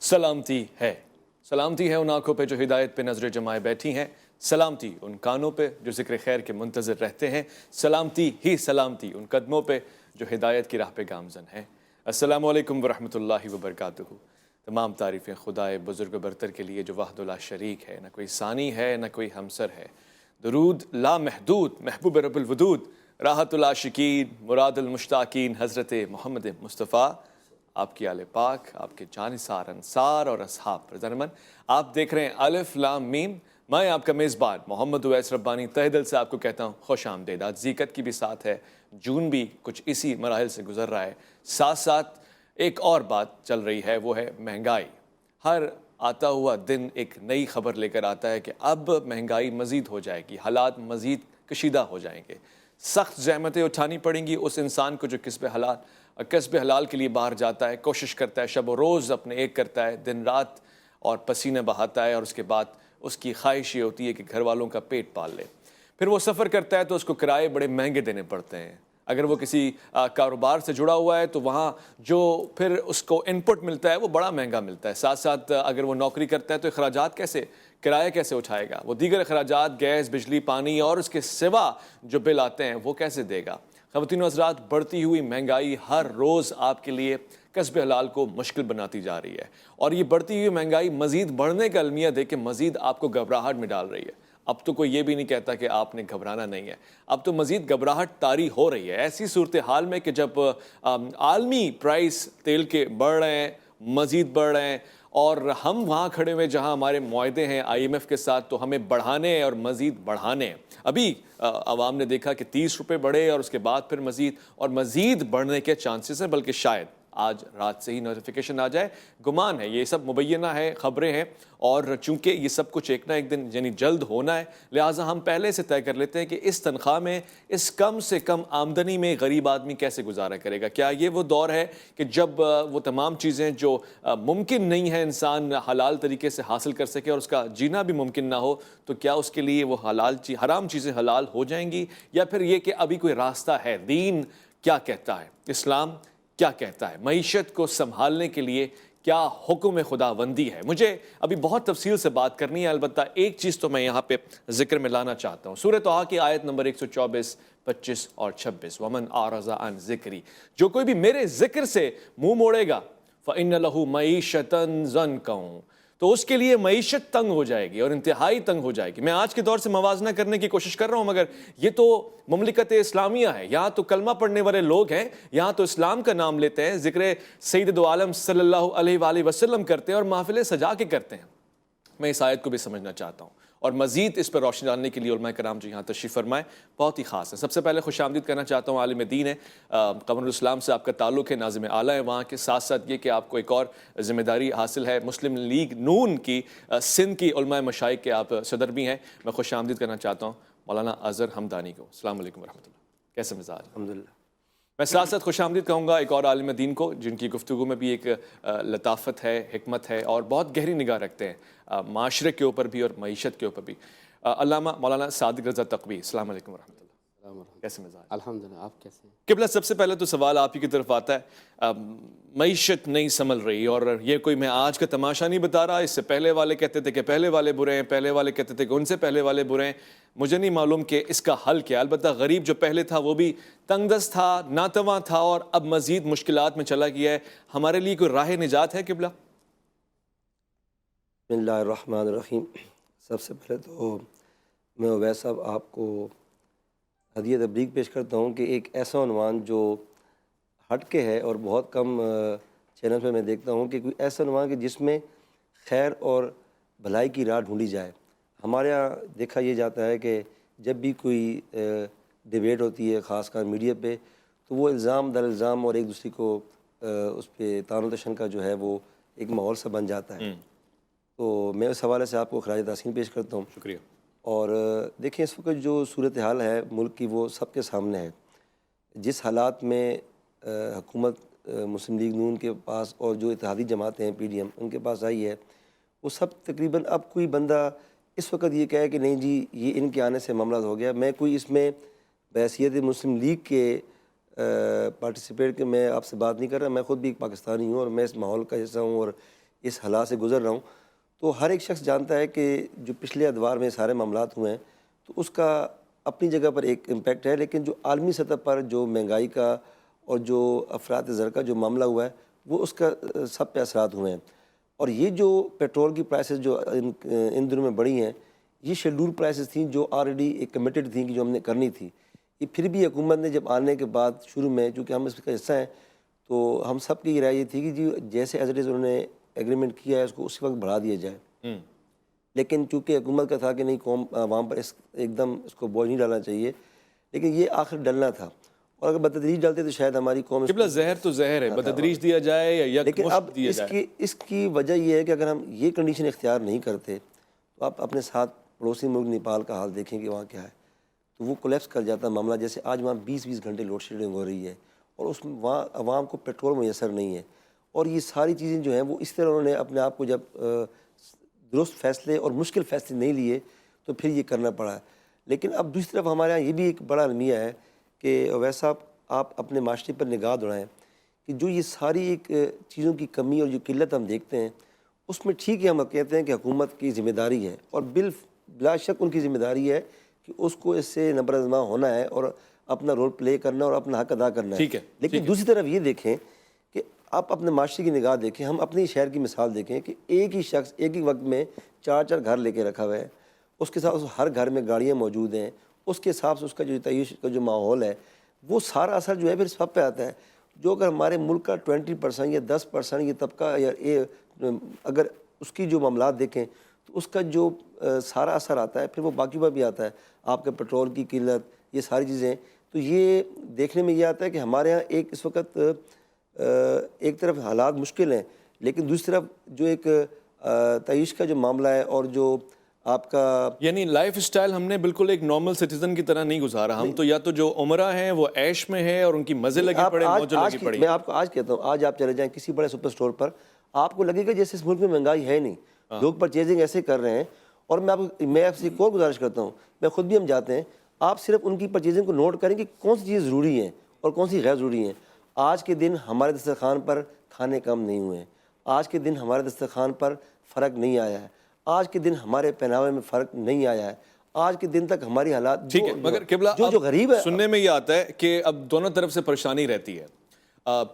سلامتی ہے ان آنکھوں پہ جو ہدایت پہ نظر جمائے بیٹھی ہیں، سلامتی ان کانوں پہ جو ذکر خیر کے منتظر رہتے ہیں، سلامتی ہی سلامتی ان قدموں پہ جو ہدایت کی راہ پہ گامزن ہیں۔ السلام علیکم ورحمۃ اللہ وبرکاتہ۔ تمام تعریفیں خدائے بزرگ برتر کے لیے جو وحدہ لا شریک ہے، نہ کوئی ثانی ہے نہ کوئی ہمسر ہے۔ درود لا محدود محبوب رب الودود، راحت العاشقین مراد المشتاقین حضرت محمد مصطفیٰ، آپ کی آل پاک، آپ کے جانثار انصار اور اصحاب پر زرمن۔ آپ دیکھ رہے ہیں الف لام میم۔ میں آپ کا میزبان محمد اویس ربانی تہ دل سے آپ کو کہتا ہوں خوش آمدید۔ آج زیقت کی بھی ساتھ ہے، جون بھی کچھ اسی مراحل سے گزر رہا ہے، ساتھ ساتھ ایک اور بات چل رہی ہے، وہ ہے مہنگائی۔ ہر آتا ہوا دن ایک نئی خبر لے کر آتا ہے کہ اب مہنگائی مزید ہو جائے گی، حالات مزید کشیدہ ہو جائیں گے، سخت زحمتیں اٹھانی پڑیں گی اس انسان کو جو کسب حلال کے لیے باہر جاتا ہے، کوشش کرتا ہے، شب و روز اپنے ایک کرتا ہے، دن رات اور پسینے بہاتا ہے، اور اس کے بعد اس کی خواہش یہ ہوتی ہے کہ گھر والوں کا پیٹ پال لے۔ پھر وہ سفر کرتا ہے تو اس کو کرائے بڑے مہنگے دینے پڑتے ہیں۔ اگر وہ کسی کاروبار سے جڑا ہوا ہے تو وہاں جو پھر اس کو ان پٹ ملتا ہے وہ بڑا مہنگا ملتا ہے۔ ساتھ ساتھ اگر وہ نوکری کرتا ہے تو اخراجات کرایہ کیسے اٹھائے گا؟ وہ دیگر اخراجات، گیس، بجلی، پانی اور اس کے سوا جو بل آتے ہیں وہ کیسے دے گا؟ خواتین و حضرات، بڑھتی ہوئی مہنگائی ہر روز آپ کے لیے کسب حلال کو مشکل بناتی جا رہی ہے، اور یہ بڑھتی ہوئی مہنگائی مزید بڑھنے کا المیہ دے کے مزید آپ کو گھبراہٹ میں ڈال رہی ہے۔ اب تو کوئی یہ بھی نہیں کہتا کہ آپ نے گھبرانا نہیں ہے، اب تو مزید گھبراہٹ طاری ہو رہی ہے ایسی صورتحال میں کہ جب عالمی پرائس تیل کے بڑھ رہے ہیں، مزید بڑھ رہے ہیں، اور ہم وہاں کھڑے ہوئے جہاں ہمارے معاہدے ہیں IMF کے ساتھ تو ہمیں بڑھانے اور مزید بڑھانے۔ ابھی عوام نے دیکھا کہ 30 روپے بڑھے اور اس کے بعد پھر مزید بڑھنے کے چانسز ہیں، بلکہ شاید آج رات سے ہی نوٹیفیکیشن آ جائے۔ گمان ہے، یہ سب مبینہ ہے، خبریں ہیں، اور چونکہ یہ سب کچھ ایک نہ ایک دن یعنی جلد ہونا ہے، لہٰذا ہم پہلے سے طے کر لیتے ہیں کہ اس تنخواہ میں، اس کم سے کم آمدنی میں غریب آدمی کیسے گزارا کرے گا۔ کیا یہ وہ دور ہے کہ جب وہ تمام چیزیں جو ممکن نہیں ہے انسان حلال طریقے سے حاصل کر سکے اور اس کا جینا بھی ممکن نہ ہو، تو کیا اس کے لیے وہ حرام چیزیں حلال ہو جائیں گی؟ یا پھر یہ کہ ابھی کوئی راستہ ہے؟ دین کیا کہتا ہے؟ اسلام کیا کہتا ہے؟ معیشت کو سنبھالنے کے لیے کیا حکم خداوندی ہے؟ مجھے ابھی بہت تفصیل سے بات کرنی ہے، البتہ ایک چیز تو میں یہاں پہ ذکر میں لانا چاہتا ہوں۔ سورہ طٰہٰ کی آیت نمبر 124، 25 اور 26، وَمَنْ أَعْرَضَ عَنْ ذِكْرِي، جو کوئی بھی میرے ذکر سے منہ موڑے گا، فَإِنَّ لَهُ مَعِيشَةً ضَنْكًا، تو اس کے لیے معیشت تنگ ہو جائے گی، اور انتہائی تنگ ہو جائے گی۔ میں آج کے دور سے موازنہ کرنے کی کوشش کر رہا ہوں، مگر یہ تو مملکت اسلامیہ ہے، یہاں تو کلمہ پڑھنے والے لوگ ہیں، یہاں تو اسلام کا نام لیتے ہیں، ذکر سید دو عالم صلی اللہ علیہ وآلہ وسلم کرتے ہیں اور محفلیں سجا کے کرتے ہیں۔ میں اس آیت کو بھی سمجھنا چاہتا ہوں، اور مزید اس پر روشنی ڈالنے کے لیے علماء کرام جو یہاں تشریف فرمائے بہت ہی خاص ہے۔ سب سے پہلے خوش آمدید کرنا چاہتا ہوں عالم دین ہے، قمر الاسلام سے آپ کا تعلق ہے، ناظم اعلیٰ ہے وہاں کے، ساتھ ساتھ یہ کہ آپ کو ایک اور ذمہ داری حاصل ہے، مسلم لیگ نون کی سندھ کی علماء مشائخ کے آپ صدر بھی ہیں۔ میں خوش آمدید کرنا چاہتا ہوں مولانا اظہر حمدانی کو۔ السلام علیکم ورحمۃ اللہ، کیسے مزاج؟ الحمدللہ۔ میں ساتھ ساتھ خوش آمدید کہوں گا ایک اور عالم دین کو جن کی گفتگو میں بھی ایک لطافت ہے، حکمت ہے، اور بہت گہری نگاہ رکھتے ہیں معاشرے کے اوپر بھی اور معیشت کے اوپر بھی، علامہ مولانا صادق رضا تقوی۔ السلام علیکم ورحمۃ اللہ، کیسے مزاج؟ الحمدللہ، آپ کیسے ہیں؟ قبلہ، سب سے پہلے تو سوال آپ ہی کی طرف آتا ہے، معیشت نہیں سنبھل رہی، اور یہ کوئی میں آج کا تماشا نہیں بتا رہا، اس سے پہلے والے کہتے تھے کہ پہلے والے برے ہیں، پہلے والے کہتے تھے کہ ان سے پہلے والے برے ہیں۔ مجھے نہیں معلوم کہ اس کا حل کیا، البتہ غریب جو پہلے تھا وہ بھی تنگ دست تھا، ناتواں تھا، اور اب مزید مشکلات میں چلا گیا ہے۔ ہمارے لیے کوئی راہ نجات ہے قبلہ؟ بسم اللہ الرحمن الرحیم۔ سب سے پہلے تو میں اویس صاحب آپ کو ہدیہ تبریک پیش کرتا ہوں کہ ایک ایسا عنوان جو ہٹ کے ہے، اور بہت کم چینل پہ میں دیکھتا ہوں کہ کوئی ایسا عنوان کہ جس میں خیر اور بھلائی کی راہ ڈھونڈی جائے۔ ہمارے یہاں دیکھا یہ جاتا ہے کہ جب بھی کوئی ڈیبیٹ ہوتی ہے، خاص کر میڈیا پہ، تو وہ الزام در الزام اور ایک دوسرے کو اس پہ طعن و تشن کا جو ہے وہ ایک ماحول سا بن جاتا ہے۔ تو میں اس حوالے سے آپ کو خراج تحسین پیش کرتا ہوں۔ شکریہ۔ اور دیکھیں اس وقت جو صورتحال ہے ملک کی وہ سب کے سامنے ہے۔ جس حالات میں حکومت مسلم لیگ نون کے پاس اور جو اتحادی جماعتیں ہیں PDM ان کے پاس آئی ہے، وہ سب تقریباً، اب کوئی بندہ اس وقت یہ کہے کہ نہیں جی یہ ان کے آنے سے معاملہ ہو گیا، میں کوئی اس میں بحیثیت مسلم لیگ کے پارٹیسپیٹ کے میں آپ سے بات نہیں کر رہا، میں خود بھی ایک پاکستانی ہوں اور میں اس ماحول کا حصہ ہوں، اور اس حالات سے گزر رہا ہوں، تو ہر ایک شخص جانتا ہے کہ جو پچھلے ادوار میں سارے معاملات ہوئے ہیں تو اس کا اپنی جگہ پر ایک امپیکٹ ہے، لیکن جو عالمی سطح پر جو مہنگائی کا اور جو افراط زر کا جو معاملہ ہوا ہے وہ اس کا سب پہ اثرات ہوئے ہیں۔ اور یہ جو پیٹرول کی پرائسز جو ان دنوں میں بڑھی ہیں، یہ شیڈول پرائسز تھیں جو آلریڈی ایک کمیٹڈ تھیں کہ جو ہم نے کرنی تھی۔ یہ پھر بھی حکومت نے جب آنے کے بعد شروع میں، چونکہ ہم اس کا حصہ ہیں، تو ہم سب کی رائے یہ تھی کہ جی جیسے ایز اٹ از انہوں نے ایگریمنٹ کیا ہے اس کو اسی وقت بڑھا دیا جائے، لیکن چونکہ حکومت کا تھا کہ نہیں قوم عوام پر ایک دم اس کو بوجھ نہیں ڈالنا چاہیے، لیکن یہ آخر ڈلنا تھا، اور اگر بتدریج ڈالتے تو شاید ہماری قوم قبلہ زہر تو زہر ہے، بتدریج دیا جائے یا لیکن اب یکمشت دیا جائے۔ اس کی وجہ یہ ہے کہ اگر ہم یہ کنڈیشن اختیار نہیں کرتے تو آپ اپنے ساتھ پڑوسی ملک نیپال کا حال دیکھیں کہ وہاں کیا ہے، تو وہ کولیپس کر جاتا ہے معاملہ۔ جیسے آج وہاں 20 گھنٹے لوڈ شیڈنگ ہو رہی ہے اور اس میں وہاں عوام کو پیٹرول میسر نہیں ہے، اور یہ ساری چیزیں جو ہیں وہ اس طرح انہوں نے اپنے آپ کو جب درست فیصلے اور مشکل فیصلے نہیں لیے تو پھر یہ کرنا پڑا ہے۔ لیکن اب دوسری طرف ہمارے یہاں یہ بھی ایک بڑا المیہ ہے کہ ویسا آپ اپنے معاشرے پر نگاہ دوڑائیں کہ جو یہ ساری ایک چیزوں کی کمی اور جو قلت ہم دیکھتے ہیں اس میں ٹھیک ہے ہم کہتے ہیں کہ حکومت کی ذمہ داری ہے، اور بلا شک ان کی ذمہ داری ہے کہ اس کو اس سے نبرآزما ہونا ہے اور اپنا رول پلے کرنا اور اپنا حق ادا کرنا ہے۔ لیکن دوسری طرف یہ دیکھیں کہ آپ اپنے معاشرے کی نگاہ دیکھیں، ہم اپنی شہر کی مثال دیکھیں کہ ایک ہی شخص ایک ہی وقت میں 4 گھر لے کے رکھا ہوا ہے، اس کے ساتھ ہر گھر میں گاڑیاں موجود ہیں، اس کے حساب سے اس کا جو تعیش کا جو ماحول ہے وہ سارا اثر جو ہے پھر سب پہ آتا ہے۔ جو اگر ہمارے ملک کا 20% یا 10% یہ طبقہ یا اگر اس کی جو معاملات دیکھیں تو اس کا جو سارا اثر آتا ہے پھر وہ باقی پر بھی آتا ہے، آپ کے پیٹرول کی قلت، یہ ساری چیزیں۔ تو یہ دیکھنے میں یہ آتا ہے کہ ہمارے ہاں ایک اس وقت ایک طرف حالات مشکل ہیں، لیکن دوسری طرف جو ایک تعیش کا جو معاملہ ہے اور جو آپ کا یعنی لائف سٹائل ہم نے بالکل ایک نارمل سٹیزن کی طرح نہیں گزارا، ہم تو یا تو جو عمرہ ہیں وہ عیش میں ہے اور ان کی مزے لگی پڑے، موجیں لگی پڑی۔ میں آپ کو آج کہتا ہوں، آج آپ چلے جائیں کسی بڑے سپر اسٹور پر، آپ کو لگے گا جیسے اس ملک میں مہنگائی ہے نہیں، لوگ پرچیزنگ ایسے کر رہے ہیں۔ اور میں آپ سے ایک اور گزارش کرتا ہوں، میں خود بھی ہم جاتے ہیں، آپ صرف ان کی پرچیزنگ کو نوٹ کریں کہ کون سی چیز ضروری ہیں اور کون سی غیر ضروری ہیں۔ آج کے دن ہمارے دسترخوان پر کھانے کم نہیں ہوئے ہیں، آج کے دن ہمارے دسترخوان پر فرق نہیں آیا ہے، آج کے دن ہمارے پہناوے میں فرق نہیں آیا ہے، آج کے دن تک ہماری حالات ٹھیک ہے، مگر قبلہ جو غریب ہے سننے میں یہ آتا ہے کہ اب دونوں طرف سے پریشانی رہتی ہے،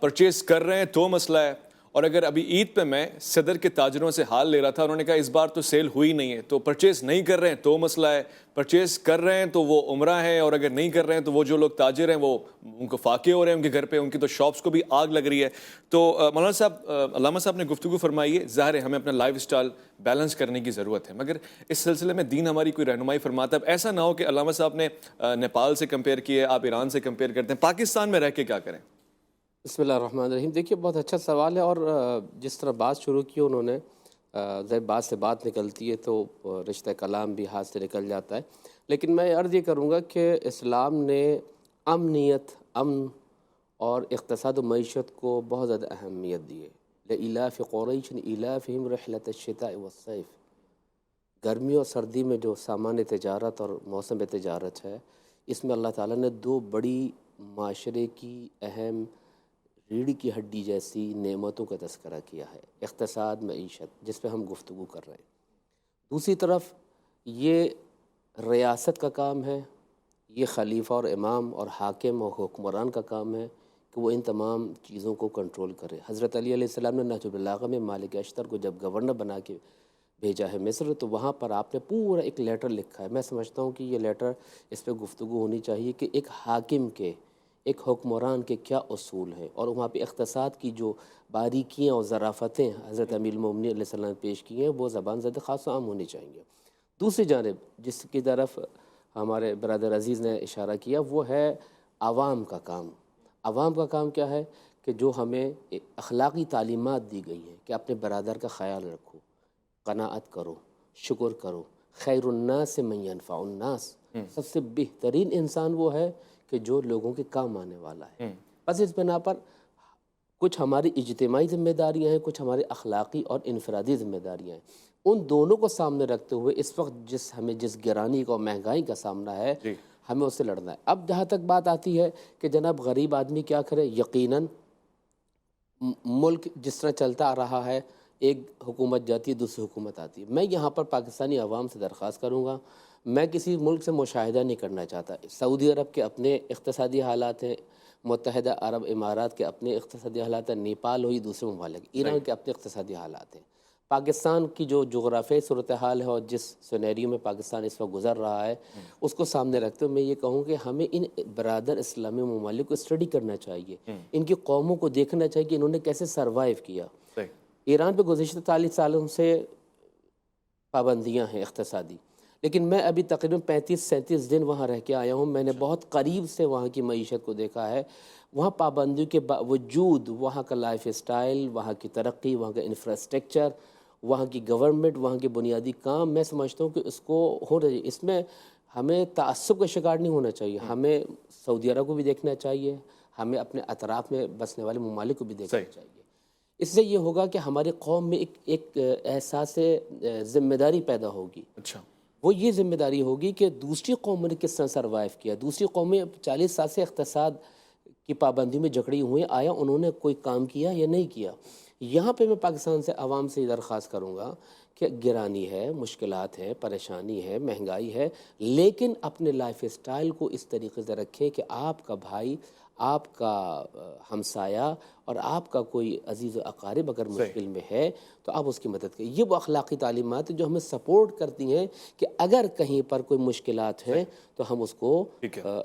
پرچیز کر رہے ہیں تو مسئلہ ہے، اور اگر ابھی عید پہ میں صدر کے تاجروں سے حال لے رہا تھا، انہوں نے کہا اس بار تو سیل ہوئی نہیں ہے، تو پرچیز نہیں کر رہے ہیں تو مسئلہ ہے، پرچیز کر رہے ہیں تو وہ عمرہ ہے، اور اگر نہیں کر رہے ہیں تو وہ جو لوگ تاجر ہیں وہ ان کو فاقے ہو رہے ہیں ان کے گھر پہ، ان کی تو شاپس کو بھی آگ لگ رہی ہے۔ تو مولانا صاحب، علامہ صاحب نے گفتگو فرمائی ہے، ظاہر ہے ہمیں اپنا لائف سٹائل بیلنس کرنے کی ضرورت ہے، مگر اس سلسلے میں دین ہماری کوئی رہنمائی فرماتا ہے؟ اب ایسا نہ ہو کہ علامہ صاحب نے نیپال سے کمپیئر کیے، آپ ایران سے کمپیئر کرتے ہیں، پاکستان میں رہ کے کیا کریں؟ بسم اللہ الرحمن الرحیم۔ دیکھیے بہت اچھا سوال ہے، اور جس طرح بات شروع کی انہوں نے، جب بات سے بات نکلتی ہے تو رشتہ کلام بھی ہاتھ سے نکل جاتا ہے، لیکن میں عرض یہ کروں گا کہ اسلام نے امنیت، امن اور اقتصاد و معیشت کو بہت زیادہ اہمیت دی ہے۔ لإلاف قریش إِلَافِهِمْ رحلة الشتاء والصيف، گرمی اور سردی میں جو سامان تجارت اور موسم تجارت ہے، اس میں اللہ تعالیٰ نے 2 بڑی معاشرے کی اہم ریڑھ کی ہڈی جیسی نعمتوں کا تذکرہ کیا ہے، اقتصاد، معیشت، جس پہ ہم گفتگو کر رہے ہیں۔ دوسری طرف یہ ریاست کا کام ہے، یہ خلیفہ اور امام اور حاکم اور حکمران کا کام ہے کہ وہ ان تمام چیزوں کو کنٹرول کرے۔ حضرت علی علیہ السلام نے نہج البلاغہ میں مالک اشتر کو جب گورنر بنا کے بھیجا ہے مصر، تو وہاں پر آپ نے پورا ایک لیٹر لکھا ہے۔ میں سمجھتا ہوں کہ یہ لیٹر، اس پہ گفتگو ہونی چاہیے کہ ایک حاکم کے، ایک حکمران کے کیا اصول ہیں، اور وہاں پہ اقتصاد کی جو باریکیاں اور ظرافتیں حضرت امیر المومنین علیہ السلام نے پیش کی ہیں وہ زبان زد خاص و عام ہونی چاہیے۔ دوسری جانب جس کی طرف ہمارے برادر عزیز نے اشارہ کیا وہ ہے عوام کا کام۔ عوام کا کام کیا ہے کہ جو ہمیں اخلاقی تعلیمات دی گئی ہیں کہ اپنے برادر کا خیال رکھو، قناعت کرو، شکر کرو، خیر الناس من ینفع الناس، سب سے بہترین انسان وہ ہے کہ جو لوگوں کے کام آنے والا ہے۔ بس اس بنا پر کچھ ہماری اجتماعی ذمہ داریاں ہیں، کچھ ہماری اخلاقی اور انفرادی ذمہ داریاں ہیں، ان دونوں کو سامنے رکھتے ہوئے اس وقت ہمیں جس گرانی کا اور مہنگائی کا سامنا ہے، ہمیں اس سے لڑنا ہے۔ اب جہاں تک بات آتی ہے کہ جناب غریب آدمی کیا کرے، یقیناً ملک جس طرح چلتا آ رہا ہے ایک حکومت جاتی ہے دوسری حکومت آتی ہے. میں یہاں پر پاکستانی عوام سے درخواست کروں گا، میں کسی ملک سے مشاہدہ نہیں کرنا چاہتا. سعودی عرب کے اپنے اقتصادی حالات ہیں، متحدہ عرب امارات کے اپنے اقتصادی حالات ہیں، نیپال ہوئی دوسرے ممالک، ایران کے اپنے اقتصادی حالات ہیں. پاکستان کی جو جغرافیائی صورتحال ہے اور جس سینیریو میں پاکستان اس وقت گزر رہا ہے اس کو سامنے رکھتے ہوئے میں یہ کہوں کہ ہمیں ان برادر اسلامی ممالک کو اسٹڈی کرنا چاہیے، ان کی قوموں کو دیکھنا چاہیے کہ انہوں نے کیسے سروائیو کیا. صحیح. ایران پہ گزشتہ 40 سالوں سے پابندیاں ہیں اقتصادی، لیکن میں ابھی تقریباً 35-37 دن وہاں رہ کے آیا ہوں. میں نے بہت قریب سے وہاں کی معیشت کو دیکھا ہے. وہاں پابندیوں کے باوجود وہاں کا لائف اسٹائل، وہاں کی ترقی، وہاں کا انفراسٹرکچر، وہاں کی گورنمنٹ، وہاں کے بنیادی کام، میں سمجھتا ہوں کہ اس کو ہو رہی. اس میں ہمیں تعصب کا شکار نہیں ہونا چاہیے. ہمیں سعودی عرب کو بھی دیکھنا چاہیے، ہمیں اپنے اطراف میں بسنے والے ممالک کو بھی دیکھنا چاہیے. اس سے یہ ہوگا کہ ہماری قوم میں ایک احساس ذمہ داری پیدا ہوگی. اچھا. وہ یہ ذمہ داری ہوگی کہ دوسری قوموں نے کس طرح سروائیو کیا. دوسری قومیں 40 سال سے اقتصاد کی پابندی میں جکڑی ہوئی، آیا انہوں نے کوئی کام کیا یا نہیں کیا. یہاں پہ میں پاکستان سے عوام سے درخواست کروں گا کہ گرانی ہے، مشکلات ہیں، پریشانی ہے، مہنگائی ہے، لیکن اپنے لائف اسٹائل کو اس طریقے سے رکھیں کہ آپ کا بھائی، آپ کا ہمسایہ اور آپ کا کوئی عزیز و اقارب اگر مشکل میں ہے تو آپ اس کی مدد کریں. یہ وہ اخلاقی تعلیمات ہیں جو ہمیں سپورٹ کرتی ہیں کہ اگر کہیں پر کوئی مشکلات ہیں تو ہم اس کو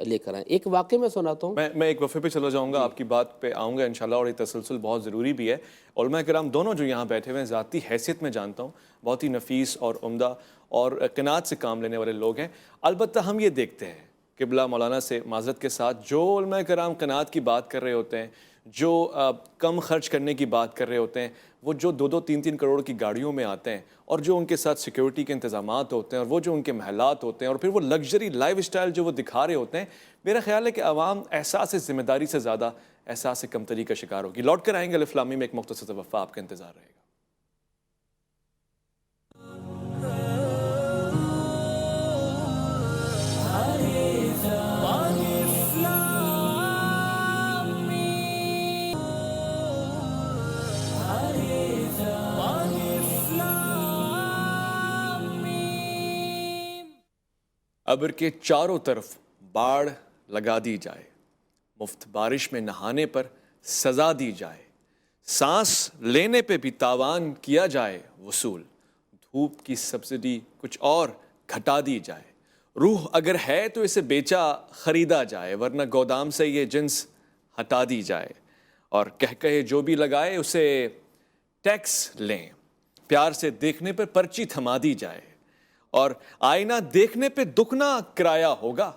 لے کر آئیں. ایک واقعہ میں سناتا ہوں. میں ایک وقفے پہ چلا جاؤں گا، آپ کی بات پہ آؤں گا انشاءاللہ، اور یہ تسلسل بہت ضروری بھی ہے. علماء کرام دونوں جو یہاں بیٹھے ہوئے ہیں ذاتی حیثیت میں جانتا ہوں بہت ہی نفیس اور عمدہ اور قناعت سے کام لینے والے لوگ ہیں. البتہ ہم یہ دیکھتے ہیں قبلہ مولانا سے معذرت کے ساتھ، جو علماء کرام قناعت کی بات کر رہے ہوتے ہیں، جو کم خرچ کرنے کی بات کر رہے ہوتے ہیں، وہ جو 2-3 کروڑ کی گاڑیوں میں آتے ہیں اور جو ان کے ساتھ سیکیورٹی کے انتظامات ہوتے ہیں اور وہ جو ان کے محلات ہوتے ہیں اور پھر وہ لگژری لائف اسٹائل جو وہ دکھا رہے ہوتے ہیں، میرا خیال ہے کہ عوام احساس ذمہ داری سے زیادہ احساس کمتری کا شکار ہوگی. لوٹ کر آئیں گے الف لام میم میں، ایک مختصر وقفہ آپ کا انتظار رہے گا. ابر کے چاروں طرف باڑ لگا دی جائے، مفت بارش میں نہانے پر سزا دی جائے، سانس لینے پہ بھی تاوان کیا جائے وصول، دھوپ کی سبسڈی کچھ اور گھٹا دی جائے، روح اگر ہے تو اسے بیچا خریدا جائے، ورنہ گودام سے یہ جنس ہٹا دی جائے، اور کہے جو بھی لگائے اسے ٹیکس لیں، پیار سے دیکھنے پر پرچی تھما دی جائے، اور آئینہ دیکھنے پہ دگنا کرایہ ہوگا،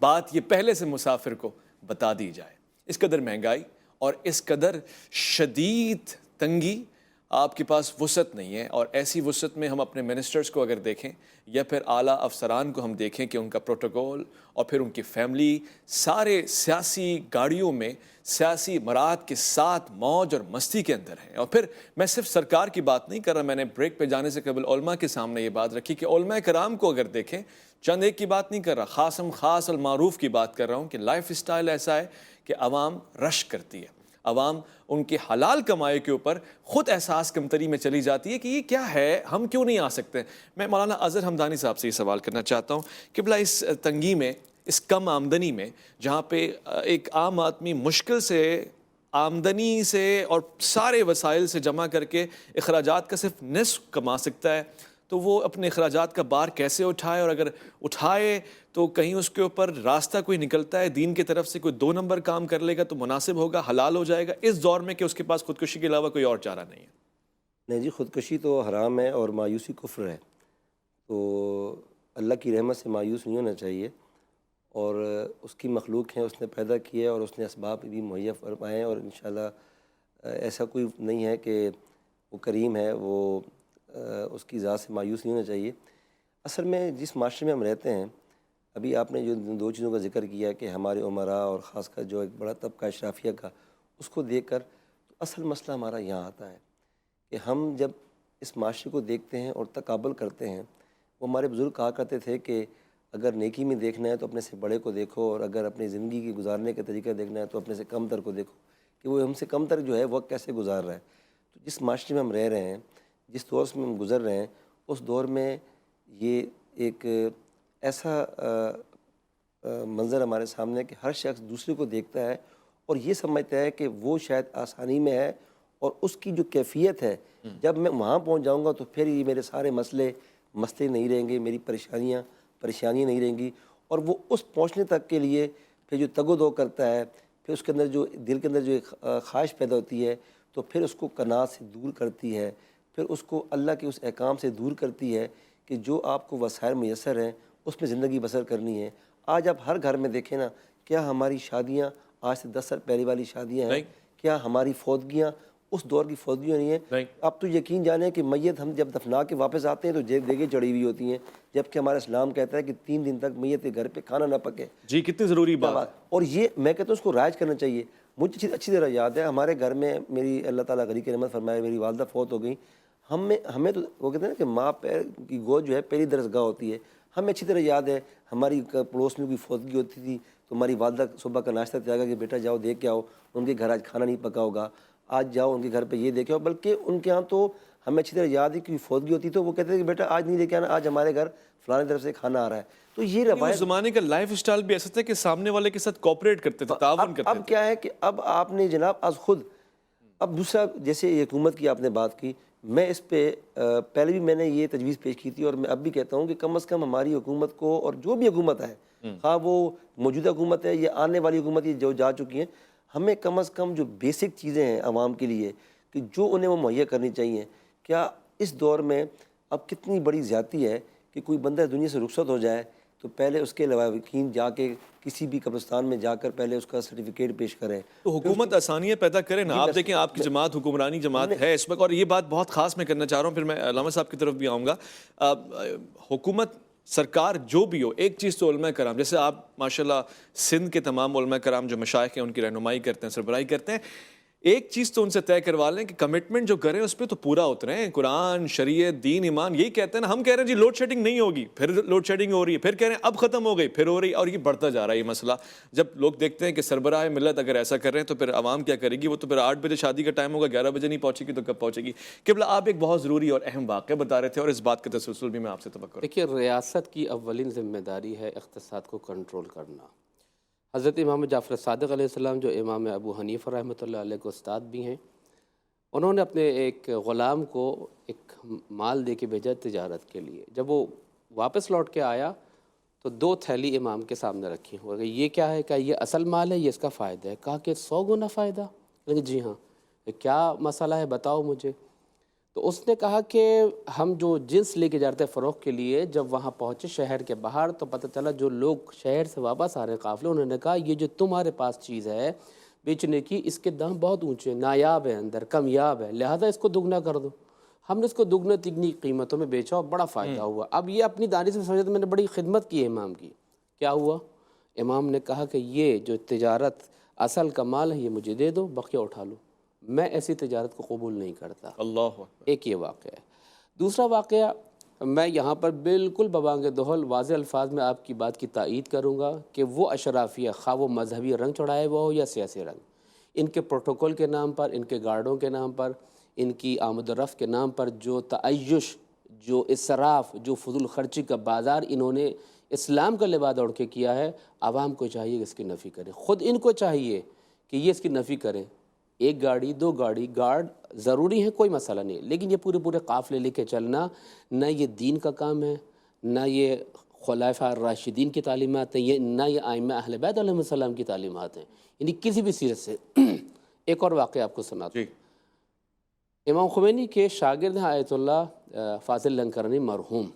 بات یہ پہلے سے مسافر کو بتا دی جائے. اس قدر مہنگائی اور اس قدر شدید تنگی، آپ کے پاس وسعت نہیں ہے. اور ایسی وسعت میں ہم اپنے منسٹرز کو اگر دیکھیں یا پھر اعلیٰ افسران کو ہم دیکھیں کہ ان کا پروٹوکول اور پھر ان کی فیملی سارے سیاسی گاڑیوں میں سیاسی مراد کے ساتھ موج اور مستی کے اندر ہیں. اور پھر میں صرف سرکار کی بات نہیں کر رہا، میں نے بریک پہ جانے سے قبل علماء کے سامنے یہ بات رکھی کہ علماء کرام کو اگر دیکھیں، چند ایک کی بات نہیں کر رہا، خاص المعروف کی بات کر رہا ہوں کہ لائف اسٹائل ایسا ہے کہ عوام رش کرتی ہے، عوام ان کی حلال کمائی کے اوپر خود احساس کمتری میں چلی جاتی ہے کہ یہ کیا ہے، ہم کیوں نہیں آ سکتے. میں مولانا اظہر حمدانی صاحب سے یہ سوال کرنا چاہتا ہوں کہ بلا اس تنگی میں، اس کم آمدنی میں، جہاں پہ ایک عام آدمی مشکل سے آمدنی سے اور سارے وسائل سے جمع کر کے اخراجات کا صرف نصف کما سکتا ہے، تو وہ اپنے اخراجات کا بار کیسے اٹھائے؟ اور اگر اٹھائے تو کہیں اس کے اوپر راستہ کوئی نکلتا ہے دین کی طرف سے، کوئی 2 نمبر کام کر لے گا تو مناسب ہوگا، حلال ہو جائے گا اس دور میں کہ اس کے پاس خودکشی کے علاوہ کوئی اور چارہ نہیں ہے. نہیں جی، خودکشی تو حرام ہے اور مایوسی کفر ہے. تو اللہ کی رحمت سے مایوس نہیں ہونا چاہیے، اور اس کی مخلوق ہیں، اس نے پیدا کی ہے اور اس نے اسباب بھی مہیا فرمائے ہیں، اور انشاءاللہ ایسا کوئی نہیں ہے کہ وہ کریم ہے، وہ اس کی ذات سے مایوس نہیں ہونا چاہیے. اصل میں جس معاشرے میں ہم رہتے ہیں، ابھی آپ نے جو 2 چیزوں کا ذکر کیا کہ ہمارے عمراء اور خاص کر جو ایک بڑا طبقہ اشرافیہ کا، اس کو دیکھ کر اصل مسئلہ ہمارا یہاں آتا ہے کہ ہم جب اس معاشرے کو دیکھتے ہیں اور تقابل کرتے ہیں. وہ ہمارے بزرگ کہا کرتے تھے کہ اگر نیکی میں دیکھنا ہے تو اپنے سے بڑے کو دیکھو، اور اگر اپنی زندگی کی گزارنے کا طریقہ دیکھنا ہے تو اپنے سے کم تر کو دیکھو کہ وہ ہم سے کم تر جو ہے وقت کیسے گزار رہا ہے. تو جس معاشرے میں ہم رہ رہے ہیں، جس دور سے ہم گزر رہے ہیں، اس دور میں یہ ایک ایسا منظر ہمارے سامنے ہے کہ ہر شخص دوسرے کو دیکھتا ہے اور یہ سمجھتا ہے کہ وہ شاید آسانی میں ہے، اور اس کی جو کیفیت ہے جب میں وہاں پہنچ جاؤں گا تو پھر یہ میرے سارے مسئلے نہیں رہیں گے، میری پریشانیاں نہیں رہیں گی، اور وہ اس پہنچنے تک کے لیے پھر جو تگ و دو کرتا ہے، پھر اس کے اندر جو دل کے اندر جو ایک خواہش پیدا ہوتی ہے، تو پھر اس کو قناعت سے دور کرتی ہے، پھر اس کو اللہ کے اس احکام سے دور کرتی ہے کہ جو آپ کو وسائل میسر ہیں اس میں زندگی بسر کرنی ہے۔ آج آپ ہر گھر میں دیکھیں نا، کیا ہماری شادیاں آج سے 10 سال پہلے والی شادیاں ہیں؟ کیا ہماری فوتگیاں اس دور کی فوتگیاں نہیں ہیں؟ اب تو یقین جانیں کہ میت ہم جب دفنا کے واپس آتے ہیں تو دیگیں چڑھی ہوئی ہوتی ہیں، جبکہ ہمارا اسلام کہتا ہے کہ 3 دن تک میت کے گھر پہ کھانا نہ پکے۔ جی کتنی ضروری بات۔ اور یہ میں کہتا ہوں اس کو رائج کرنا چاہیے۔ مجھے اچھی طرح یاد ہے ہمارے گھر میں، میری اللہ تعالیٰ غنی کی رحمت فرمائے، میری والدہ فوت ہو گئی، ہمیں تو وہ کہتے ہیں نا کہ ماں پیر کی گود جو ہے پہلی درسگاہ ہوتی ہے۔ ہمیں اچھی طرح یاد ہے ہماری پڑوس میں کوئی فوتگی ہوتی تھی تو ہماری والدہ صبح کا ناشتہ تیار کر کہ بیٹا جاؤ دیکھ کے آؤ، ان کے گھر آج کھانا نہیں پکا ہوگا، آج جاؤ ان کے گھر پہ یہ دیکھے آؤ۔ بلکہ ان کے ہاں تو ہمیں اچھی طرح یاد ہے کہ فوتگی ہوتی تو وہ کہتے ہیں کہ بیٹا آج نہیں لے کے آنا، آج ہمارے گھر فلانے طرف سے کھانا آ رہا ہے۔ تو یہ روایت، اس زمانے کا لائف اسٹائل بھی ایسا تھا کہ سامنے والے کے ساتھ کوآپریٹ کرتے تھے، تعاون کرتے تھے۔ اب کیا ہے کہ اب آپ نے جناب آج خود، اب دوسرا جیسے یہ حکومت کی آپ نے بات کی، میں اس پہ پہلے بھی میں نے یہ تجویز پیش کی تھی اور میں اب بھی کہتا ہوں کہ کم از کم ہماری حکومت کو، اور جو بھی حکومت ہے، ہاں وہ موجودہ حکومت ہے یا آنے والی حکومت یہ جو جا چکی ہیں، ہمیں کم از کم جو بیسک چیزیں ہیں عوام کے لیے کہ جو انہیں وہ مہیا کرنی چاہیے۔ کیا اس دور میں اب کتنی بڑی زیادتی ہے کہ کوئی بندہ دنیا سے رخصت ہو جائے تو پہلے اس کے لواحقین جا کے کسی بھی قبرستان میں جا کر پہلے اس کا سرٹیفکیٹ پیش کریں۔ تو حکومت آسانیاں پیدا کرے نا۔ آپ دیکھیں آپ کی جماعت حکمرانی جماعت ہے اس وقت، اور یہ بات بہت خاص میں کرنا چاہ رہا ہوں، پھر میں علامہ صاحب کی طرف بھی آؤں گا۔ حکومت سرکار جو بھی ہو، ایک چیز تو علماء کرام، جیسے آپ ماشاءاللہ سندھ کے تمام علماء کرام جو مشائخ ہیں ان کی رہنمائی کرتے ہیں، سربراہی کرتے ہیں، ایک چیز تو ان سے طے کروا لیں کہ کمٹمنٹ جو کریں اس پہ تو پورا اتریں۔ قرآن، شریعت، دین، ایمان یہی کہتے ہیں نا۔ ہم کہہ رہے ہیں جی لوڈ شیڈنگ نہیں ہوگی، پھر لوڈ شیڈنگ ہو رہی ہے، پھر کہہ رہے ہیں اب ختم ہو گئی، پھر ہو رہی، اور یہ بڑھتا جا رہا ہے یہ مسئلہ۔ جب لوگ دیکھتے ہیں کہ سربراہ ملت اگر ایسا کر رہے ہیں تو پھر عوام کیا کرے گی؟ وہ تو پھر 8 بجے شادی کا ٹائم ہوگا، 11 بجے نہیں پہنچے گی تو کب پہنچے گی؟ قبلہ آپ ایک بہت ضروری اور اہم واقعہ بتا رہے تھے اور اس بات کا تسلسل بھی میں آپ سے توقع۔ دیکھیے، ریاست کی اولین ذمہ داری ہے اقتصاد کو کنٹرول کرنا۔ حضرت امام جعفر صادق علیہ السلام جو امام ابو حنیفہ رحمۃ اللہ علیہ کے استاد بھی ہیں، انہوں نے اپنے ایک غلام کو ایک مال دے کے بھیجا تجارت کے لیے۔ جب وہ واپس لوٹ کے آیا تو 2 تھیلی امام کے سامنے رکھی ہوئے کہ یہ کیا ہے؟ کہ یہ اصل مال ہے، یہ اس کا فائدہ ہے؟ کہا کہ 100 گنا فائدہ؟ کہ جی ہاں۔ کیا مسئلہ ہے بتاؤ مجھے۔ تو اس نے کہا کہ ہم جو جنس لے کے جاتے ہیں فروخت کے لیے، جب وہاں پہنچے شہر کے باہر تو پتہ چلا جو لوگ شہر سے واپس آ رہے ہیں قافلے، انہوں نے کہا یہ جو تمہارے پاس چیز ہے بیچنے کی، اس کے دام بہت اونچے، نایاب ہے، اندر کمیاب ہے، لہذا اس کو دگنا کر دو۔ ہم نے اس کو دگنا تگنی قیمتوں میں بیچا اور بڑا فائدہ ہوا۔ اب یہ اپنی دانش سے سمجھا، میں نے بڑی خدمت کی ہے امام کی۔ کیا ہوا؟ امام نے کہا کہ یہ جو تجارت اصل کا مال ہے یہ مجھے دے دو، بقیہ اٹھا لو، میں ایسی تجارت کو قبول نہیں کرتا۔ اللہ ایک یہ واقعہ ہے۔ دوسرا واقعہ، میں یہاں پر بالکل ببانگ دہل واضح الفاظ میں آپ کی بات کی تائید کروں گا کہ وہ اشرافیہ، خواہ وہ مذہبی رنگ چڑھائے ہوا ہو یا سیاسی رنگ، ان کے پروٹوکول کے نام پر، ان کے گارڈوں کے نام پر، ان کی آمد و رفت کے نام پر جو تعیش، جو اسراف، جو فضول خرچی کا بازار انہوں نے اسلام کا لبادہ اڑ کے کیا ہے، عوام کو چاہیے کہ اس کی نفی کریں۔ خود ان کو چاہیے کہ یہ اس کی نفی کریں۔ 1 گاڑی 2 گاڑی گارڈ ضروری ہے، کوئی مسئلہ نہیں، لیکن یہ پورے قافلے لے کے چلنا نہ یہ دین کا کام ہے، نہ یہ خلفاء الراشدین کی تعلیمات ہیں، نہ یہ ائمہ اہل بیت علیہ السلام کی تعلیمات ہیں، یعنی کسی بھی سیرت سے۔ ایک اور واقعہ آپ کو سناتا ہوں۔ امام خمینی کے شاگرد ہیں آیت اللہ فاضل لنکرانی مرحوم،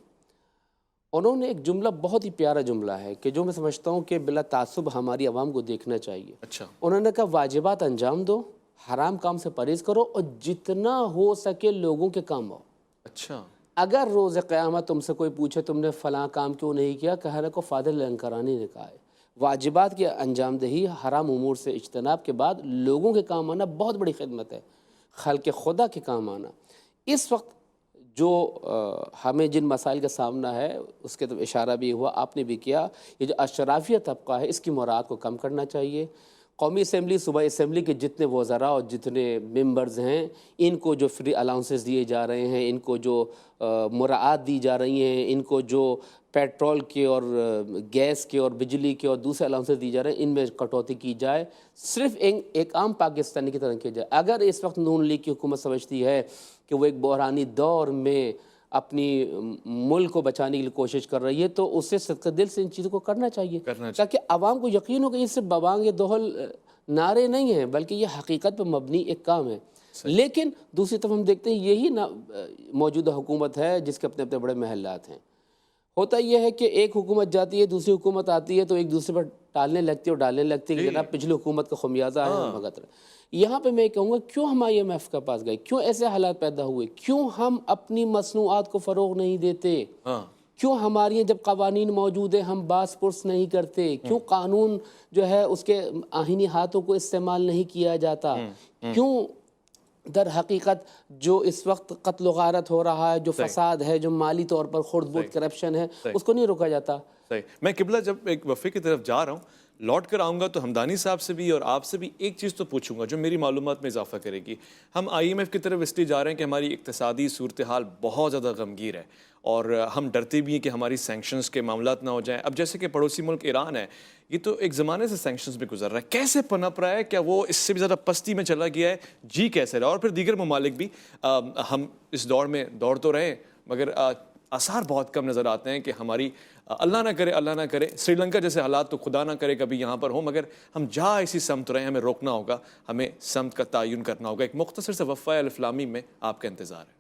انہوں نے ایک جملہ، بہت ہی پیارا جملہ ہے کہ جو میں سمجھتا ہوں کہ بلا تعصب ہماری عوام کو دیکھنا چاہیے۔ اچھا۔ انہوں نے کہا واجبات انجام دو، حرام کام سے پرہیز کرو، اور جتنا ہو سکے لوگوں کے کام آؤ۔ اچھا۔ اگر روز قیامت تم سے کوئی پوچھے تم نے فلاں کام کیوں نہیں کیا، کہنے کو فاضل لنکرانی نے کہا ہے واجبات کی انجام دہی، حرام امور سے اجتناب کے بعد لوگوں کے کام آنا بہت بڑی خدمت ہے، خلق خدا کے کام آنا۔ اس وقت جو ہمیں جن مسائل کا سامنا ہے اس کے تو اشارہ بھی ہوا، آپ نے بھی کیا، یہ جو اشرافیہ طبقہ ہے اس کی مراعات کو کم کرنا چاہیے۔ قومی اسمبلی صوبائی اسمبلی کے جتنے وزراء اور جتنے ممبرز ہیں ان کو جو فری الاؤنسز دیے جا رہے ہیں، ان کو جو مراعات دی جا رہی ہیں، ان کو جو پیٹرول کے اور گیس کے اور بجلی کے اور دوسرے الاؤنسز دی جا رہے ہیں، ان میں کٹوتی کی جائے، صرف ایک عام پاکستانی کی طرح کی جائے۔ اگر اس وقت نون لیگ کی حکومت سمجھتی ہے کہ وہ ایک بحرانی دور میں اپنی ملک کو بچانے کی کوشش کر رہی ہے تو اسے صدقہ دل سے ان چیزوں کو کرنا چاہیے تاکہ عوام کو یقین ہو کہ یہ صرف بوانگ دہل نعرے نہیں ہیں بلکہ یہ حقیقت پر مبنی ایک کام ہے۔ لیکن دوسری طرف ہم دیکھتے ہیں یہی موجودہ حکومت ہے جس کے اپنے اپنے بڑے محلات ہیں۔ ہوتا یہ ہے کہ ایک حکومت جاتی ہے، دوسری حکومت آتی ہے تو ایک دوسرے پر ڈالنے لگتی ہے اور ڈالنے لگتی ہے کہ جناب پچھلی حکومت کا خمیازہ ہے ہم بھگت رہے۔ یہاں پہ میں کہوں گا کیوں ہم IMF کے پاس گئے، کیوں ایسے حالات پیدا ہوئے، کیوں ہم اپنی مصنوعات کو فروغ نہیں دیتے، کیوں ہماری جب قوانین موجود ہیں ہم باس پرس نہیں کرتے، کیوں قانون جو ہے اس کے آئینی ہاتھوں کو استعمال نہیں کیا جاتا، کیوں در حقیقت جو اس وقت قتل و غارت ہو رہا ہے، جو فساد ہے، جو مالی طور پر خرد برد کرپشن ہے، اس کو نہیں روکا جاتا۔ صحیح۔ میں قبلہ جب ایک وقفے کی طرف جا رہا ہوں، لوٹ کر آؤں گا تو ہمدانی صاحب سے بھی اور آپ سے بھی ایک چیز تو پوچھوں گا جو میری معلومات میں اضافہ کرے گی۔ ہم IMF کی طرف اس لیے جا رہے ہیں کہ ہماری اقتصادی صورتحال بہت زیادہ غمگیر ہے اور ہم ڈرتے بھی ہیں کہ ہماری سینکشنز کے معاملات نہ ہو جائیں۔ اب جیسے کہ پڑوسی ملک ایران ہے، یہ تو ایک زمانے سے سینکشنز میں گزر رہا ہے، کیسے پنپ رہا ہے؟ کیا وہ اس سے بھی زیادہ پستی میں چلا گیا ہے؟ جی کیسے رہا؟ اور پھر دیگر ممالک بھی، ہم اس دور میں دوڑ تو رہے مگر آثار بہت کم نظر آتے ہیں کہ ہماری اللہ نہ کرے سری لنکا جیسے حالات تو خدا نہ کرے کبھی یہاں پر ہوں، مگر ہم جا اسی سمت رہے، ہمیں روکنا ہوگا، ہمیں سمت کا تعین کرنا ہوگا۔ ایک مختصر سے وقفہ الف لام میم میں آپ کا انتظار ہے۔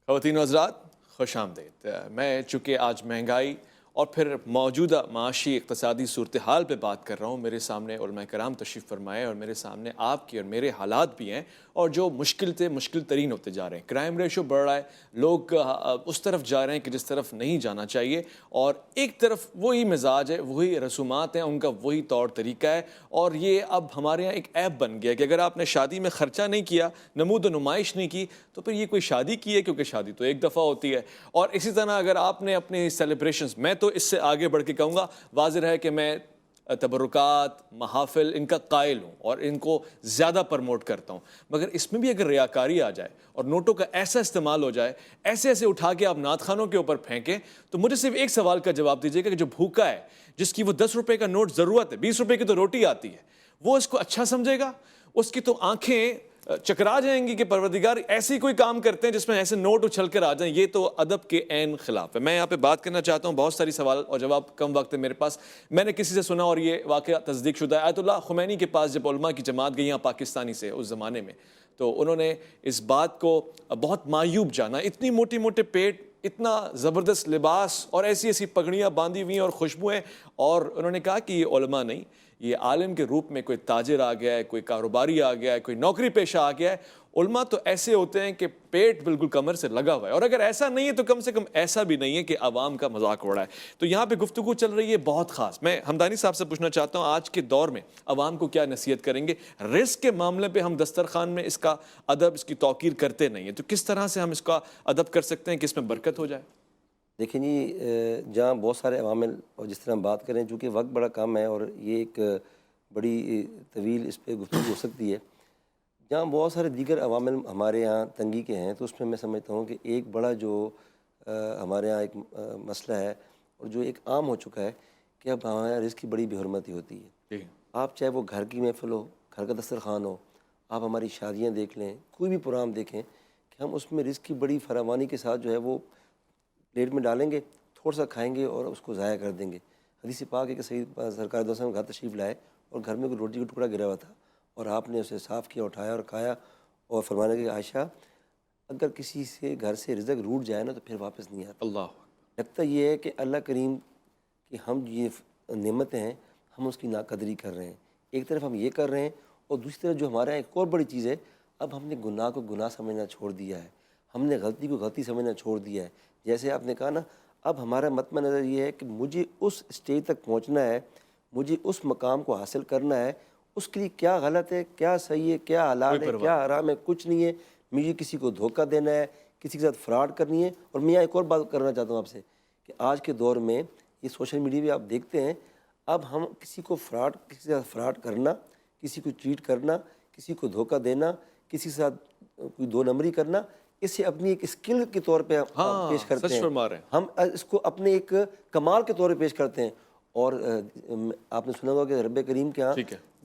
خواتین و حضرات خوش آمدید۔ میں چونکہ آج مہنگائی اور پھر موجودہ معاشی اقتصادی صورتحال پہ بات کر رہا ہوں، میرے سامنے علماء کرام تشریف فرمائے اور میرے سامنے آپ کے اور میرے حالات بھی ہیں اور جو مشکل ترین ہوتے جا رہے ہیں۔ کرائم ریشو بڑھ رہا ہے، لوگ اس طرف جا رہے ہیں کہ جس طرف نہیں جانا چاہیے، اور ایک طرف وہی مزاج ہے، وہی رسومات ہیں، ان کا وہی طور طریقہ ہے، اور یہ اب ہمارے یہاں ایک عیب بن گیا کہ اگر آپ نے شادی میں خرچہ نہیں کیا، نمود و نمائش نہیں کی، تو پھر یہ کوئی شادی کی ہے؟ کیونکہ شادی تو ایک دفعہ ہوتی ہے۔ اور اسی طرح اگر آپ نے اپنے سیلیبریشنز، میں تو اس سے آگے بڑھ کے کہوں گا، واضح ہے کہ میں تبرکات، محافل ان کا قائل ہوں اور ان کو زیادہ پرموٹ کرتا ہوں، مگر اس میں بھی اگر ریاکاری آ جائے اور نوٹوں کا ایسا استعمال ہو جائے، ایسے اٹھا کے آپ نعت خانوں کے اوپر پھینکیں، تو مجھے صرف ایک سوال کا جواب دیجیے گا کہ جو بھوکا ہے، جس کی وہ 10 روپے کا نوٹ ضرورت ہے، 20 روپے کی تو روٹی آتی ہے، وہ اس کو اچھا سمجھے گا؟ اس کی تو آنکھیں چکرا جائیں گی کہ پروردگار ایسی کوئی کام کرتے ہیں جس میں ایسے نوٹ اچھل کر آ جائیں۔ یہ تو ادب کے عین خلاف ہے۔ میں یہاں پہ بات کرنا چاہتا ہوں، بہت ساری سوال اور جواب، کم وقت ہے میرے پاس۔ میں نے کسی سے سنا اور یہ واقعہ تصدیق شدہ ہے، آیت اللہ خمینی کے پاس جب علماء کی جماعت گئی یہاں پاکستانی سے اس زمانے میں، تو انہوں نے اس بات کو بہت معیوب جانا، اتنی موٹی موٹے پیٹ، اتنا زبردست لباس اور ایسی پگڑیاں باندھی ہوئی اور خوشبوئیں، اور انہوں نے کہا کہ یہ علماء نہیں، یہ عالم کے روپ میں کوئی تاجر آ گیا ہے، کوئی کاروباری آ گیا ہے، کوئی نوکری پیشہ آ گیا ہے۔ علماء تو ایسے ہوتے ہیں کہ پیٹ بالکل کمر سے لگا ہوا ہے، اور اگر ایسا نہیں ہے تو کم سے کم ایسا بھی نہیں ہے کہ عوام کا مذاق اڑا ہے۔ تو یہاں پہ گفتگو چل رہی ہے بہت خاص۔ میں ہمدانی صاحب سے پوچھنا چاہتا ہوں، آج کے دور میں عوام کو کیا نصیحت کریں گے؟ رزق کے معاملے پہ ہم دسترخوان میں اس کا ادب، اس کی توقیر کرتے نہیں ہیں، تو کس طرح سے ہم اس کا ادب کر سکتے ہیں کہ اس میں برکت ہو جائے؟ دیکھیں جی، جہاں بہت سارے عوامل، اور جس طرح ہم بات کریں چونکہ وقت بڑا کم ہے اور یہ ایک بڑی طویل اس پہ گفتگو ہو سکتی ہے، جہاں بہت سارے دیگر عوامل ہمارے یہاں تنگی کے ہیں، تو اس میں سمجھتا ہوں کہ ایک بڑا جو ہمارے یہاں ایک مسئلہ ہے اور جو ایک عام ہو چکا ہے کہ اب ہمارے یہاں رزق کی بڑی بے حرمتی ہوتی ہے۔ آپ چاہے وہ گھر کی محفل ہو، گھر کا دسترخوان ہو، آپ ہماری شادیاں دیکھ لیں، کوئی بھی پروگرام دیکھیں، کہ ہم اس میں رزق کی بڑی فراوانی کے ساتھ جو ہے وہ پلیٹ میں ڈالیں گے، تھوڑا سا کھائیں گے اور اس کو ضائع کر دیں گے۔ حدیث پاک ہے کہ سید سرکار دو گھر تشریف لائے اور گھر میں کوئی روٹی کا ٹکڑا گرا ہوا تھا، اور آپ نے اسے صاف کیا، اٹھایا اور کھایا، اور فرمانے کہ عائشہ اگر کسی سے گھر سے رزق روٹ جائے نا تو پھر واپس نہیں آتا۔ اللہ لگتا یہ ہے کہ اللہ کریم کہ ہم یہ نعمتیں ہیں ہم اس کی ناقدری کر رہے ہیں، ایک طرف ہم یہ کر رہے ہیں، اور دوسری طرف جو ہمارے یہاں ایک اور بڑی چیز ہے، اب ہم نے گناہ کو گناہ سمجھنا چھوڑ دیا ہے۔ ہم نے غلطی کو غلطی سمجھنا چھوڑ دیا ہے. جیسے آپ نے کہا نا، اب ہمارا مطمع نظر یہ ہے کہ مجھے اس اسٹیج تک پہنچنا ہے، مجھے اس مقام کو حاصل کرنا ہے. اس کے لیے کیا غلط ہے، کیا صحیح ہے، کیا حلال ہے، کیا حرام ہے، کچھ نہیں ہے. مجھے کسی کو دھوکہ دینا ہے، کسی کے ساتھ فراڈ کرنی ہے. اور میں ایک اور بات کرنا چاہتا ہوں آپ سے کہ آج کے دور میں یہ سوشل میڈیا پہ آپ دیکھتے ہیں، اب ہم کسی کے ساتھ فراڈ کرنا، کسی کو چیٹ کرنا، کسی کو دھوکہ دینا، کسی کے ساتھ کوئی دو نمبری کرنا، اسے اپنی ایک اسکل کے طور پہ ہم پیش کرتے سچ ہیں. فرما رہے ہیں. ہم اس کو اپنے ایک کمال کے طور پہ پیش کرتے ہیں. اور آپ نے سنا ہوگا کہ رب کریم کے ہاں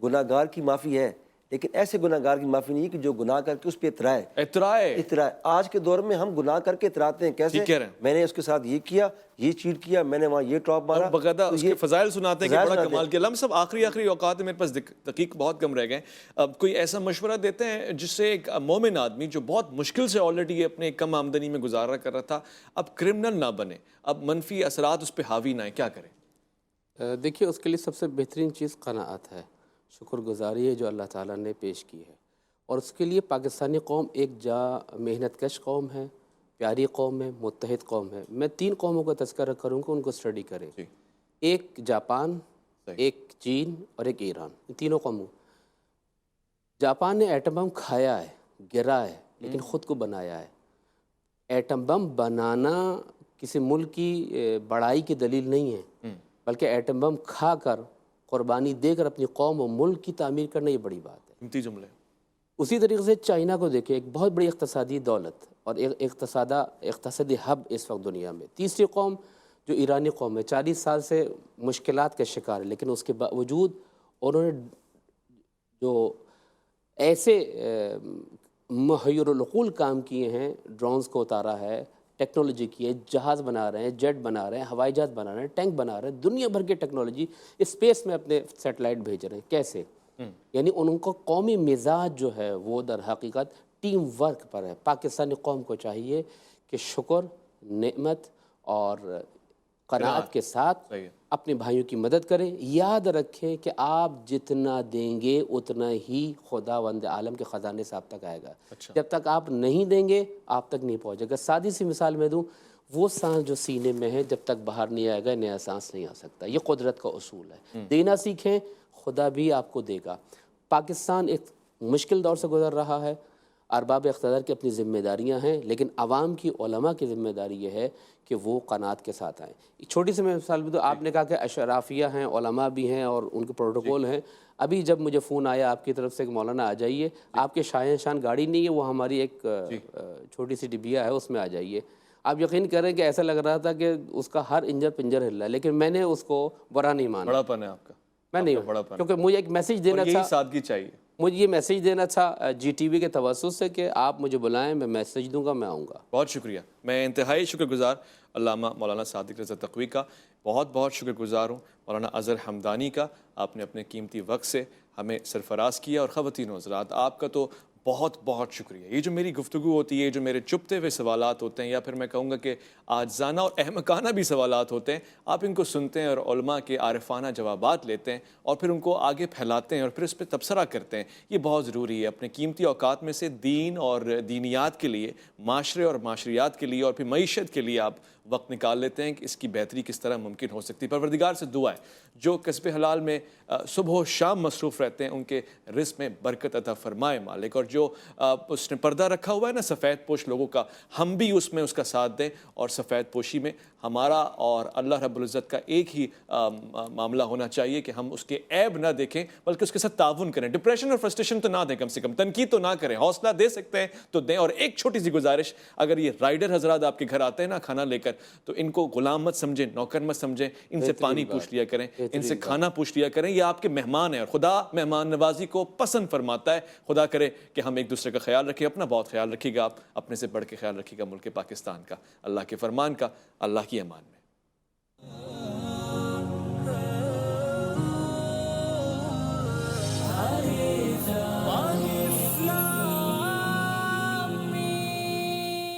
گناہ گار کی معافی ہے، لیکن ایسے گناہ گار کی معافی نہیں ہے کہ جو گناہ کر کے اس پہ اترائے. اترائے. آج کے دور میں ہم گناہ کر کے اتراتے ہیں. کیسے؟ میں نے اس کے ساتھ یہ کیا، یہ چیٹ کیا، میں نے وہاں یہ ٹاپ مارا. باقاعدہ اس کے فضائل سناتے ہیں کہ بڑا کمال کیا. لم سب آخری اوقات میرے پاس دقیق بہت کم رہ گئے. اب کوئی ایسا مشورہ دیتے ہیں جس سے ایک مومن آدمی جو بہت مشکل سے آلریڈی اپنے کم آمدنی میں گزارا کر رہا تھا، اب کرمنل نہ بنے، اب منفی اثرات اس پہ حاوی نہ ہیں، کیا کریں؟ دیکھیے اس کے لیے سب سے بہترین چیز قناعت ہے، شکر گزاری ہے جو اللہ تعالیٰ نے پیش کی ہے. اور اس کے لیے پاکستانی قوم ایک محنت کش قوم ہے، پیاری قوم ہے، متحد قوم ہے. میں 3 قوموں کا تذکرہ کروں گا، ان کو اسٹڈی کریں. ایک جاپان، ایک چین اور ایک ایران. ان تینوں قوموں. جاپان نے ایٹم بم کھایا ہے، گرا ہے، لیکن خود کو بنایا ہے. ایٹم بم بنانا کسی ملک کی بڑائی کی دلیل نہیں ہے، بلکہ ایٹم بم کھا کر، قربانی دے کر اپنی قوم و ملک کی تعمیر کرنا یہ بڑی بات ہے. قیمتی جملے. اسی طریقے سے چائنا کو دیکھیں، ایک بہت بڑی اقتصادی دولت اور اقتصادی ہب اس وقت دنیا میں. تیسری قوم جو ایرانی قوم ہے، 40 سال سے مشکلات کا شکار ہے، لیکن اس کے باوجود انہوں نے جو ایسے محیر العقول کام کیے ہیں، ڈرونز کو اتارا ہے، ٹیکنالوجی کی ہے، جہاز بنا رہے ہیں، جیٹ بنا رہے ہیں، ہوائی جہاز بنا رہے ہیں، ٹینک بنا رہے ہیں، دنیا بھر کی ٹیکنالوجی اسپیس میں اپنے سیٹلائٹ بھیج رہے ہیں. کیسے؟ یعنی ان کو قومی مزاج جو ہے وہ در حقیقت ٹیم ورک پر ہے. پاکستانی قوم کو چاہیے کہ شکر، نعمت اور قناعت کے ساتھ اپنے بھائیوں کی مدد کریں. یاد رکھیں کہ آپ جتنا دیں گے اتنا ہی خداوند عالم کے خزانے سے آپ تک آئے گا. جب تک آپ نہیں دیں گے آپ تک نہیں پہنچے گا. سادی سی مثال میں دوں، وہ سانس جو سینے میں ہے جب تک باہر نہیں آئے گا نیا سانس نہیں آ سکتا. یہ قدرت کا اصول ہے. دینا سیکھیں، خدا بھی آپ کو دے گا. پاکستان ایک مشکل دور سے گزر رہا ہے. ارباب اقتدار کی اپنی ذمہ داریاں ہیں، لیکن عوام کی، علماء کی ذمہ داری یہ ہے کہ وہ قناعت کے ساتھ آئیں. چھوٹی سی میں مثال بھی دوں، آپ نے کہا کہ اشرافیہ ہیں، علماء بھی ہیں اور ان کے پروٹوکول ہیں. ابھی جب مجھے فون آیا آپ کی طرف سے کہ مولانا آ جائیے، آپ کے شان گاڑی نہیں ہے، وہ ہماری ایک چھوٹی سی ڈبیا ہے، اس میں آ جائیے. آپ یقین کریں کہ ایسا لگ رہا تھا کہ اس کا ہر انجر پنجر ہل رہا ہے، لیکن میں نے اس کو برا نہیں مانا. بڑا پن ہے آپ کا. میں نہیں، کیونکہ مجھے ایک میسیج دینا تھا، سادگی چاہیے. مجھے یہ میسیج دینا تھا جی ٹی وی کے توسط سے کہ آپ مجھے بلائیں، میں میسیج دوں گا، میں آؤں گا. بہت شکریہ. میں انتہائی شکر گزار علامہ مولانا صادق رضا تقوی کا، بہت شکر گزار ہوں مولانا اظہر حمدانی کا. آپ نے اپنے قیمتی وقت سے ہمیں سرفراز کیا. اور خواتین و حضرات، آپ کا تو بہت شکریہ. یہ جو میری گفتگو ہوتی ہے، جو میرے چپتے ہوئے سوالات ہوتے ہیں، یا پھر میں کہوں گا کہ عاجزانہ اور احمقانہ بھی سوالات ہوتے ہیں، آپ ان کو سنتے ہیں اور علماء کے عارفانہ جوابات لیتے ہیں اور پھر ان کو آگے پھیلاتے ہیں اور پھر اس پہ تبصرہ کرتے ہیں. یہ بہت ضروری ہے. اپنے قیمتی اوقات میں سے دین اور دینیات کے لیے، معاشرے اور معاشریات کے لیے اور پھر معیشت کے لیے آپ وقت نکال لیتے ہیں کہ اس کی بہتری کس طرح ممکن ہو سکتی. پروردگار سے دعا ہے جو کسب حلال میں صبح و شام مصروف رہتے ہیں، ان کے رزق میں برکت عطا فرمائے مالک. اور جو اس نے پردہ رکھا ہوا ہے نا سفید پوش لوگوں کا، ہم بھی اس میں اس کا ساتھ دیں. اور سفید پوشی میں ہمارا اور اللہ رب العزت کا ایک ہی معاملہ ہونا چاہیے کہ ہم اس کے عیب نہ دیکھیں بلکہ اس کے ساتھ تعاون کریں. ڈپریشن اور فرسٹریشن تو نہ دیں، کم سے کم تنقید تو نہ کریں. حوصلہ دے سکتے ہیں تو دیں. اور ایک چھوٹی سی گزارش، اگر یہ رائڈر حضرات آپ کے گھر آتے ہیں نا کھانا لے کر، تو ان کو غلام مت سمجھیں، نوکر مت سمجھیں. ان سے پانی پوچھ لیا کریں، ان سے کھانا پوچھ لیا کریں. یہ آپ کے مہمان ہیں اور خدا مہمان نوازی کو پسند فرماتا ہے. خدا کرے کہ ہم ایک دوسرے کا خیال رکھیں. اپنا بہت خیال رکھیے گا. آپ اپنے سے بڑھ کے خیال رکھیے گا ملک پاکستان کا، اللہ کے فرمان کا. اللہ کی امان میں.